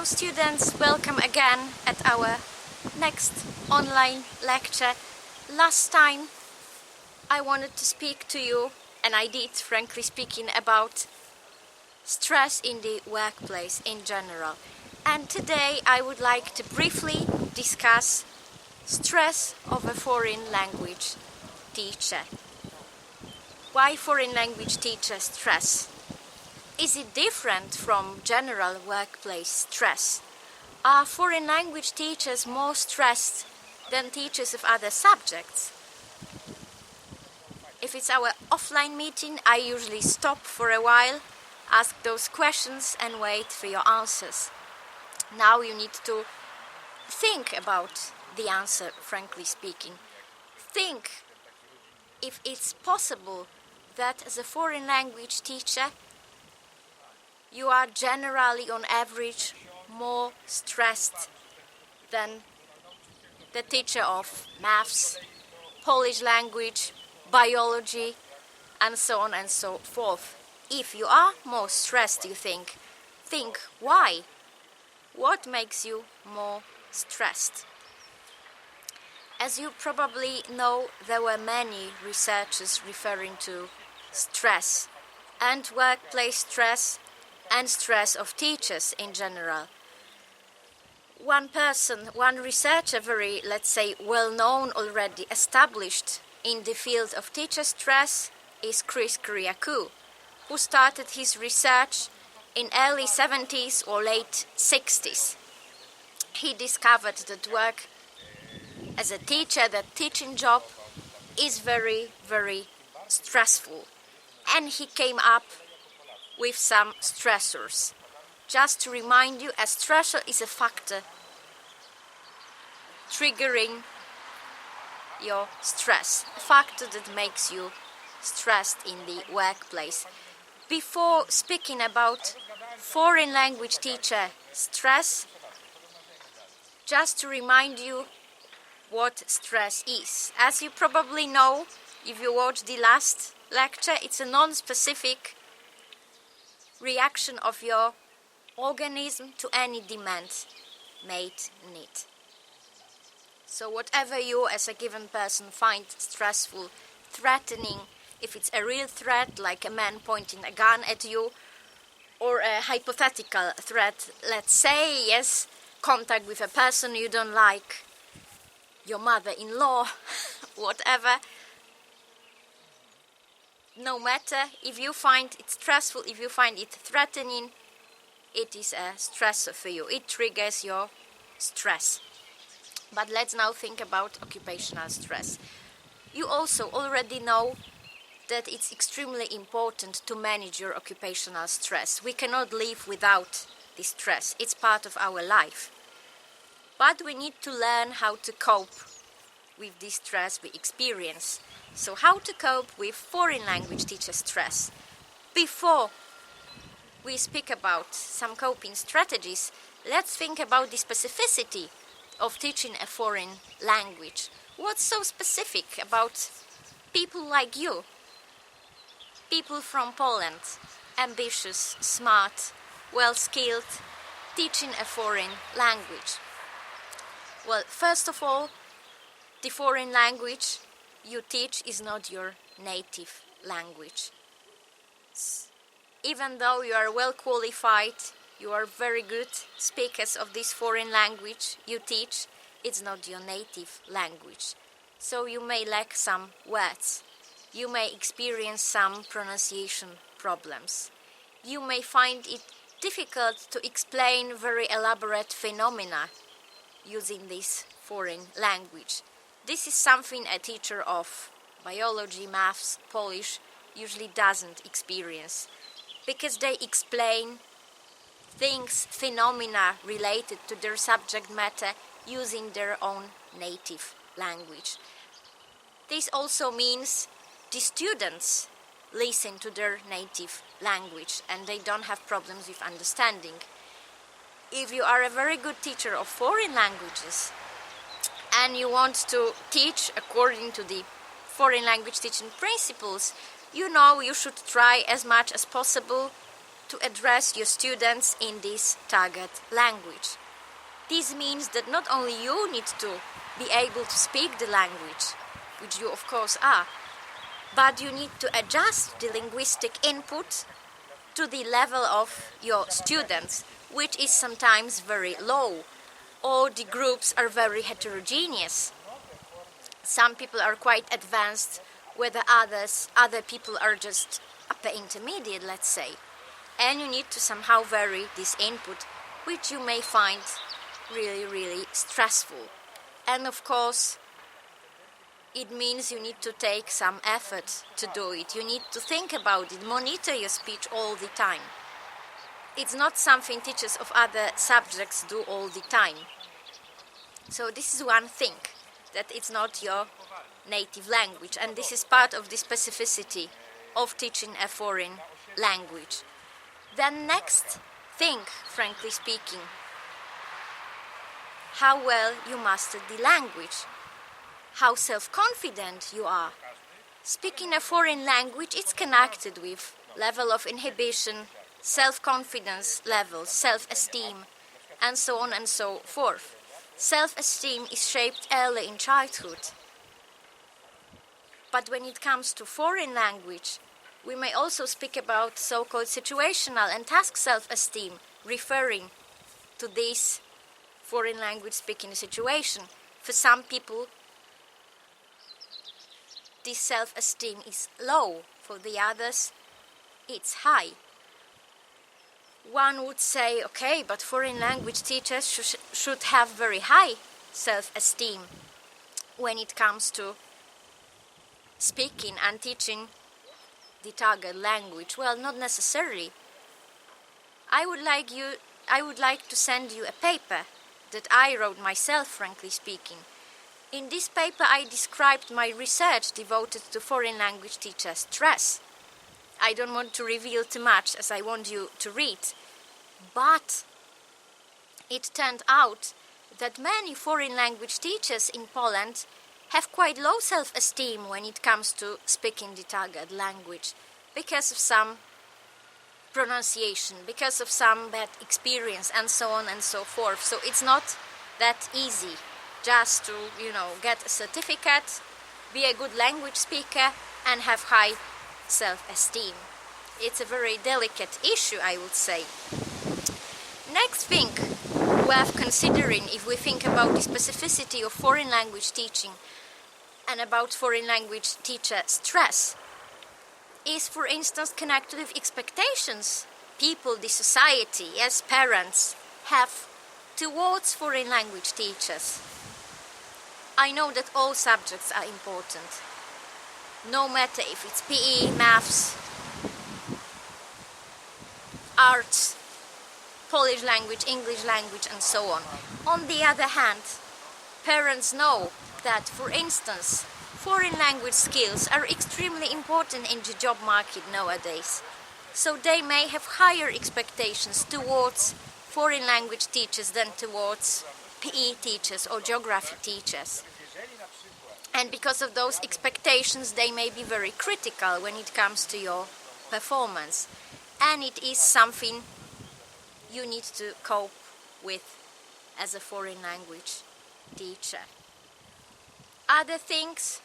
Hello students, welcome again at our next online lecture. Last time I wanted to speak to you, and I did, frankly speaking, about stress in the workplace in general. And today I would like to briefly discuss stress of a foreign language teacher. Why foreign language teacher stress? Is it different from general workplace stress? Are foreign language teachers more stressed than teachers of other subjects? If it's our offline meeting, I usually stop for a while, ask those questions and wait for your answers. Now you need to think about the answer, frankly speaking. Think if it's possible that as a foreign language teacher you are generally on average more stressed than the teacher of maths, Polish language, biology, and so on and so forth. If you are more stressed, you think why? What makes you more stressed? As you probably know, there were many researchers referring to stress and workplace stress and stress of teachers in general. One researcher, very, let's say, well-known already, established in the field of teacher stress is Chris Kyriakou, who started his research in early 70s or late 60s. He discovered that work as a teacher, that teaching job, is very, very stressful. And he came up with some stressors. Just to remind you, a stressor is a factor triggering your stress, a factor that makes you stressed in the workplace. Before speaking about foreign language teacher stress, just to remind you what stress is. As you probably know, if you watched the last lecture, it's a non-specific reaction of your organism to any demand made in it. So whatever you as a given person find stressful, threatening, if it's a real threat like a man pointing a gun at you, or a hypothetical threat, let's say, yes, contact with a person you don't like, your mother-in-law, whatever, no matter, if you find it stressful, if you find it threatening, it is a stressor for you. It triggers your stress. But let's now think about occupational stress. You also already know that it's extremely important to manage your occupational stress. We cannot live without this stress. It's part of our life. But we need to learn how to cope with this stress we experience. So how to cope with foreign language teacher stress? Before we speak about some coping strategies, let's think about the specificity of teaching a foreign language. What's so specific about people like you? People from Poland, ambitious, smart, well-skilled, teaching a foreign language. Well, first of all, the foreign language you teach is not your native language. Even though you are well qualified, you are very good speakers of this foreign language you teach, it's not your native language. So you may lack some words. You may experience some pronunciation problems. You may find it difficult to explain very elaborate phenomena using this foreign language. This is something a teacher of biology, maths, Polish usually doesn't experience, because they explain things, phenomena related to their subject matter using their own native language. This also means the students listen to their native language and they don't have problems with understanding. If you are a very good teacher of foreign languages and you want to teach according to the foreign language teaching principles, you know you should try as much as possible to address your students in this target language. This means that not only you need to be able to speak the language, which you of course are, but you need to adjust the linguistic input to the level of your students, which is sometimes very low, or the groups are very heterogeneous. Some people are quite advanced, whether other people are just upper intermediate, let's say. And you need to somehow vary this input, which you may find really, really stressful. And of course, it means you need to take some effort to do it. You need to think about it, monitor your speech all the time. It's not something teachers of other subjects do all the time. So this is one thing, that it's not your native language, and this is part of the specificity of teaching a foreign language. Then next thing, frankly speaking, how well you mastered the language, how self-confident you are. Speaking a foreign language is connected with level of inhibition, self-confidence level, self-esteem, and so on and so forth. Self-esteem is shaped early in childhood. But when it comes to foreign language, we may also speak about so-called situational and task self-esteem, referring to this foreign language speaking situation. For some people, this self-esteem is low. For the others, it's high. One would say, okay, but foreign language teachers should have very high self-esteem when it comes to speaking and teaching the target language. Well, not necessarily. I would like to send you a paper that I wrote myself, frankly speaking. In this paper, I described my research devoted to foreign language teacher stress. I don't want to reveal too much, as I want you to read. But it turned out that many foreign language teachers in Poland have quite low self-esteem when it comes to speaking the target language, because of some pronunciation, because of some bad experience, and so on and so forth. So it's not that easy just to, get a certificate, be a good language speaker, and have high self-esteem. It's a very delicate issue, I would say. Next thing worth considering if we think about the specificity of foreign language teaching and about foreign language teacher stress is, for instance, connected with expectations people, the society, as parents, have towards foreign language teachers. I know that all subjects are important, no matter if it's PE, maths, arts, Polish language, English language, and so on. On the other hand, parents know that, for instance, foreign language skills are extremely important in the job market nowadays. So they may have higher expectations towards foreign language teachers than towards PE teachers or geography teachers. And because of those expectations, they may be very critical when it comes to your performance. And it is something you need to cope with as a foreign language teacher. Other things,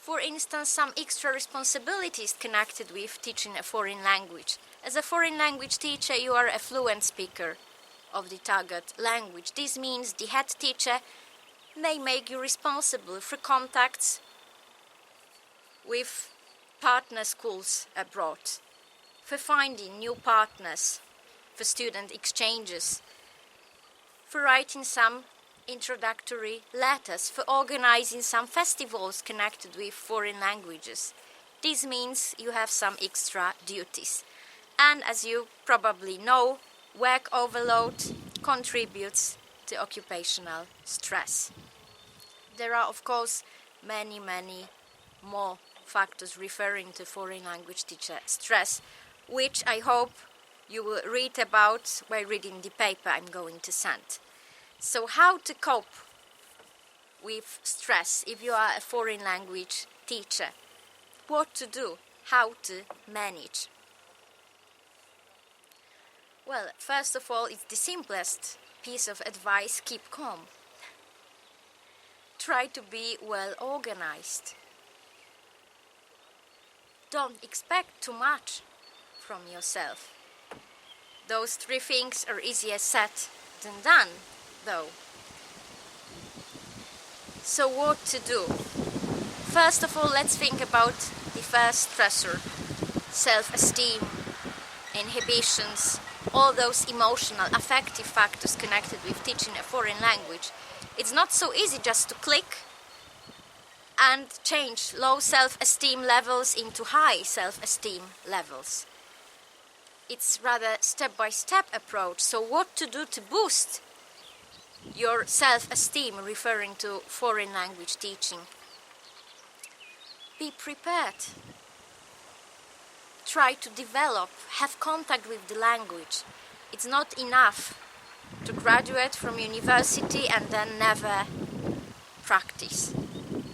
for instance, some extra responsibilities connected with teaching a foreign language. As a foreign language teacher, you are a fluent speaker of the target language. This means the head teacher may make you responsible for contacts with partner schools abroad, for finding new partners, for student exchanges, for writing some introductory letters, for organizing some festivals connected with foreign languages. This means you have some extra duties. And as you probably know, work overload contributes to occupational stress. There are, of course, many more factors referring to foreign language teacher stress, which I hope you will read about by reading the paper I'm going to send. So how to cope with stress if you are a foreign language teacher? What to do? How to manage? Well, first of all, it's the simplest piece of advice: keep calm. Try to be well organized. Don't expect too much from yourself. Those 3 things are easier said than done, though. So what to do? First of all, let's think about the first stressor: self-esteem, inhibitions, all those emotional, affective factors connected with teaching a foreign language. It's not so easy just to click and change low self-esteem levels into high self-esteem levels. It's rather step-by-step approach. So what to do to boost your self-esteem, referring to foreign language teaching? Be prepared. Try to develop, have contact with the language. It's not enough to graduate from university and then never practice.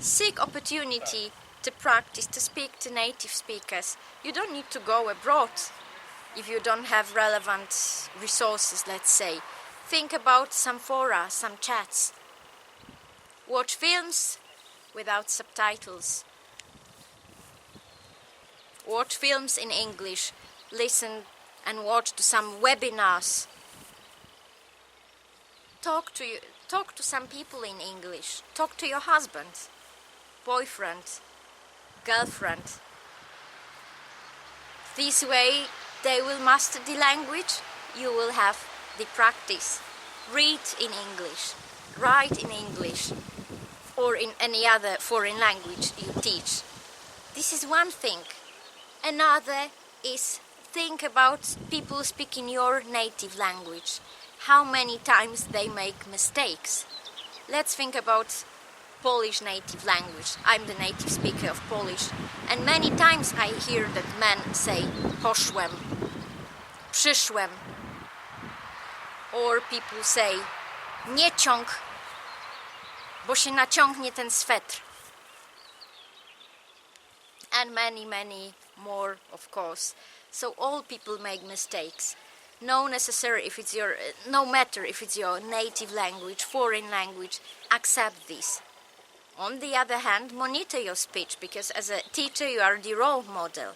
Seek opportunity to practice, to speak to native speakers. You don't need to go abroad if you don't have relevant resources, let's say. Think about some fora, some chats. Watch films without subtitles. Watch films in English. Listen and watch to some webinars. Talk to some people in English. Talk to your husband, boyfriend, girlfriend. This way they will master the language, you will have the practice. Read in English, write in English, or in any other foreign language you teach. This is one thing. Another is think about people speaking your native language. How many times they make mistakes. Let's think about Polish native language. I'm the native speaker of Polish, and many times I hear that men say poszłem, przyszłem, or people say nie ciąg, bo się naciągnie ten swetr. And many more, of course. So all people make mistakes. No matter if it's your native language, foreign language, accept this. On the other hand, monitor your speech, because as a teacher you are the role model.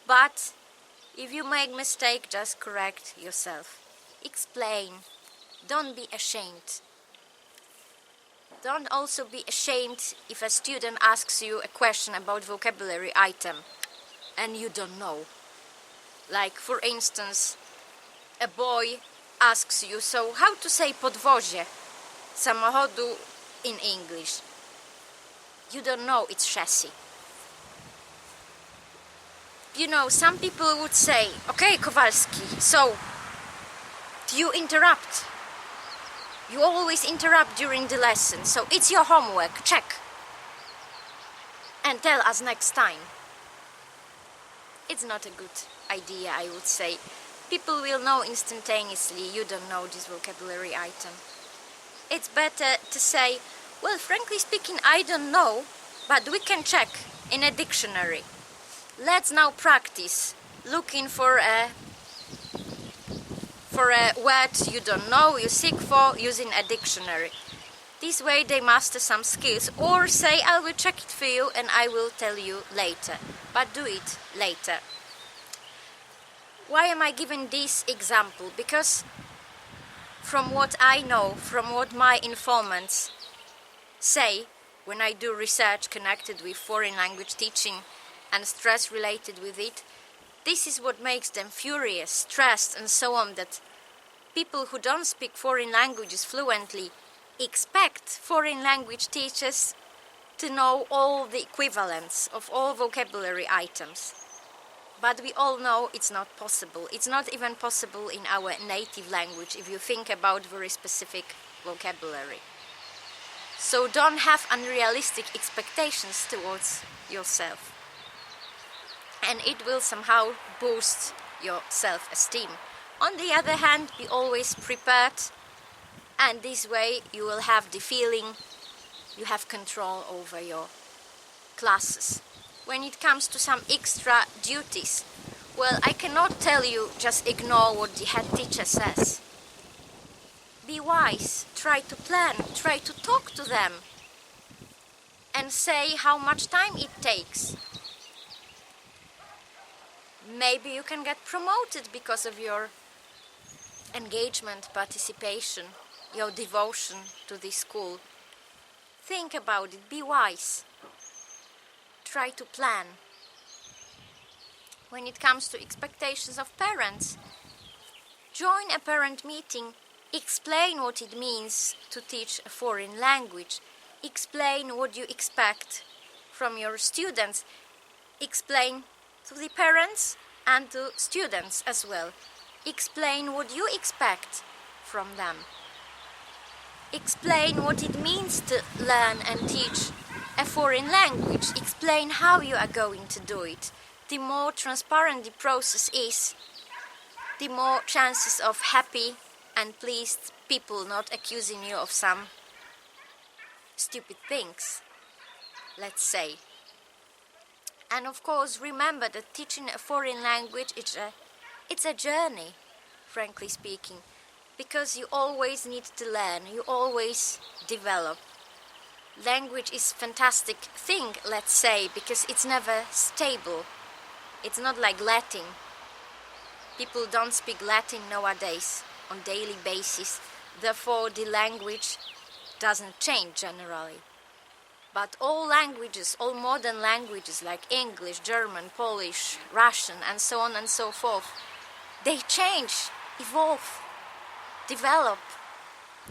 But if you make mistake, just correct yourself. Explain. Don't be ashamed. Don't also be ashamed if a student asks you a question about vocabulary item and you don't know. Like, for instance, a boy asks you, so how to say podwozie samochodu in English? You don't know, it's chassis. You know, some people would say, okay, Kowalski, so you interrupt. You always interrupt during the lesson, so it's your homework, check. And tell us next time. It's not a good idea, I would say. People will know instantaneously you don't know this vocabulary item. It's better to say, well, frankly speaking, I don't know, but we can check in a dictionary. Let's now practice looking for a word you don't know, you seek for, using a dictionary. This way they master some skills, or say, I will check it for you and I will tell you later, but do it later. Why am I giving this example? Because from what I know, from what my informants say when I do research connected with foreign language teaching and stress related with it, this is what makes them furious, stressed and so on, that people who don't speak foreign languages fluently expect foreign language teachers to know all the equivalents of all vocabulary items. But we all know it's not possible. It's not even possible in our native language if you think about very specific vocabulary. So don't have unrealistic expectations towards yourself. And it will somehow boost your self-esteem. On the other hand, be always prepared, and this way you will have the feeling you have control over your classes. When it comes to some extra duties, Well, I cannot tell you just ignore what the head teacher says. Be wise, try to plan, try to talk to them and say how much time it takes. Maybe you can get promoted because of your engagement, participation, your devotion to this school. Think about it, be wise. Try to plan. When it comes to expectations of parents, join a parent meeting, explain what it means to teach a foreign language, explain what you expect from your students, explain to the parents and to students as well. Explain what you expect from them. Explain what it means to learn and teach a foreign language. Explain how you are going to do it. The more transparent the process is, the more chances of happy and pleased people not accusing you of some stupid things, let's say. And of course, remember that teaching a foreign language it's a journey, frankly speaking, because you always need to learn, you always develop. Language is a fantastic thing, let's say, because it's never stable. It's not like Latin. People don't speak Latin nowadays on daily basis, therefore the language doesn't change generally. But all languages, all modern languages like English, German, Polish, Russian and so on and so forth, they change, evolve, develop.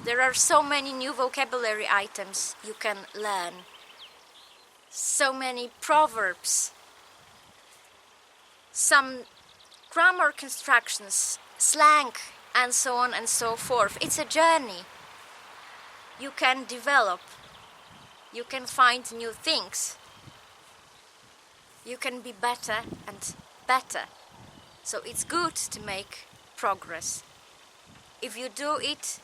There are so many new vocabulary items you can learn, so many proverbs, some grammar constructions, slang and so on and so forth. It's a journey. You can develop, you can find new things, you can be better and better. So it's good to make progress. If you do it,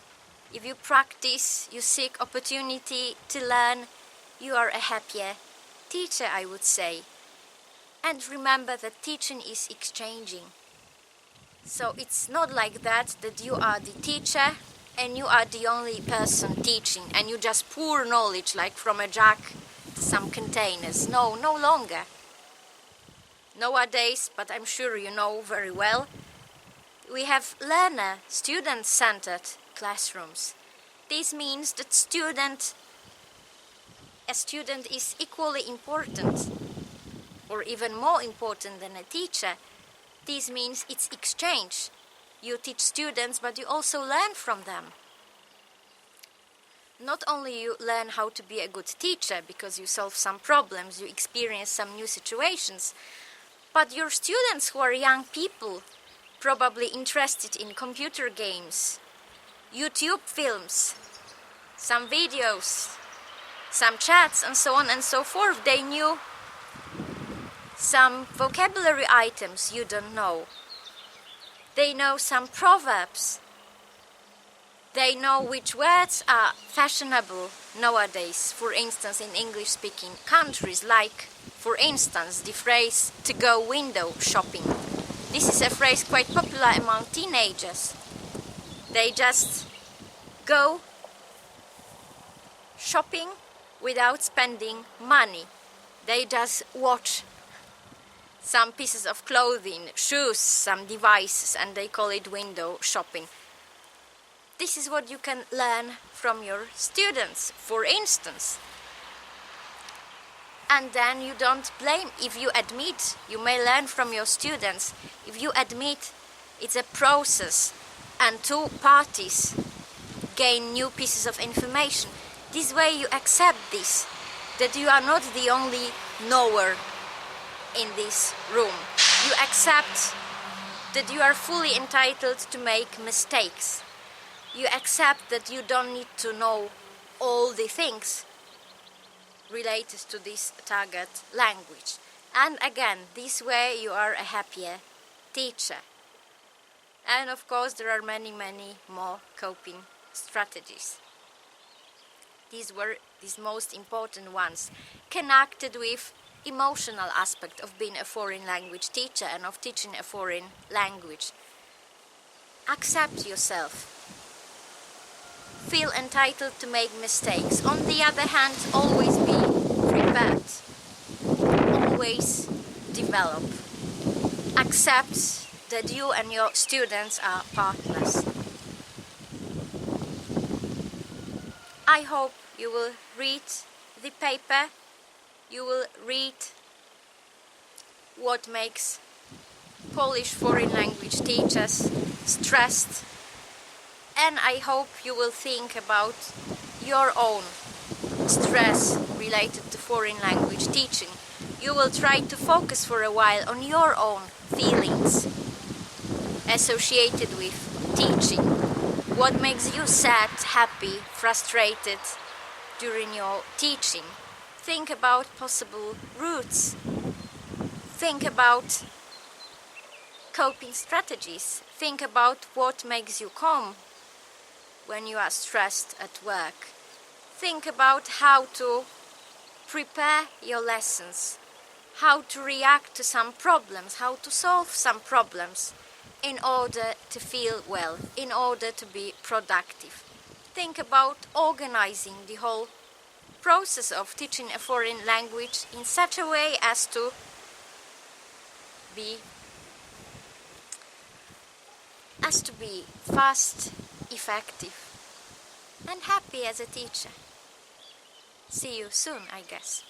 if you practice, you seek opportunity to learn, you are a happier teacher, I would say. And remember that teaching is exchanging. So it's not like that you are the teacher and you are the only person teaching and you just pour knowledge like from a jug to some containers. No, no longer. Nowadays, but I'm sure you know very well, we have learner, student-centered classrooms. This means that a student is equally important or even more important than a teacher. This means it's exchange. You teach students, but you also learn from them. Not only you learn how to be a good teacher because you solve some problems, you experience some new situations, but your students who are young people, probably interested in computer games, YouTube films, some videos, some chats and so on and so forth, they knew some vocabulary items you don't know. They know some proverbs. They know which words are fashionable nowadays, for instance in English-speaking countries, like, for instance, the phrase to go window shopping. This is a phrase quite popular among teenagers. They just go shopping without spending money. They just watch some pieces of clothing, shoes, some devices, and they call it window shopping. This is what you can learn from your students, for instance. And then you don't blame if you admit, you may learn from your students, if you admit it's a process and two parties gain new pieces of information. This way you accept this, that you are not the only knower in this room. You accept that you are fully entitled to make mistakes. You accept that you don't need to know all the things related to this target language. And again, this way you are a happier teacher. And of course there are many more coping strategies. These were these most important ones, connected with emotional aspect of being a foreign language teacher and of teaching a foreign language. Accept yourself. Feel entitled to make mistakes. On the other hand, always be prepared. Always develop. Accept that you and your students are partners. I hope you will read the paper, you will read what makes Polish foreign language teachers stressed, and I hope you will think about your own stress related to foreign language teaching. You will try to focus for a while on your own feelings associated with teaching. What makes you sad, happy, frustrated during your teaching? Think about possible routes. Think about coping strategies. Think about what makes you calm when you are stressed at work. Think about how to prepare your lessons, how to react to some problems, how to solve some problems in order to feel well, in order to be productive. Think about organizing the whole process of teaching a foreign language in such a way as to be fast, effective, and happy as a teacher. See you soon, I guess.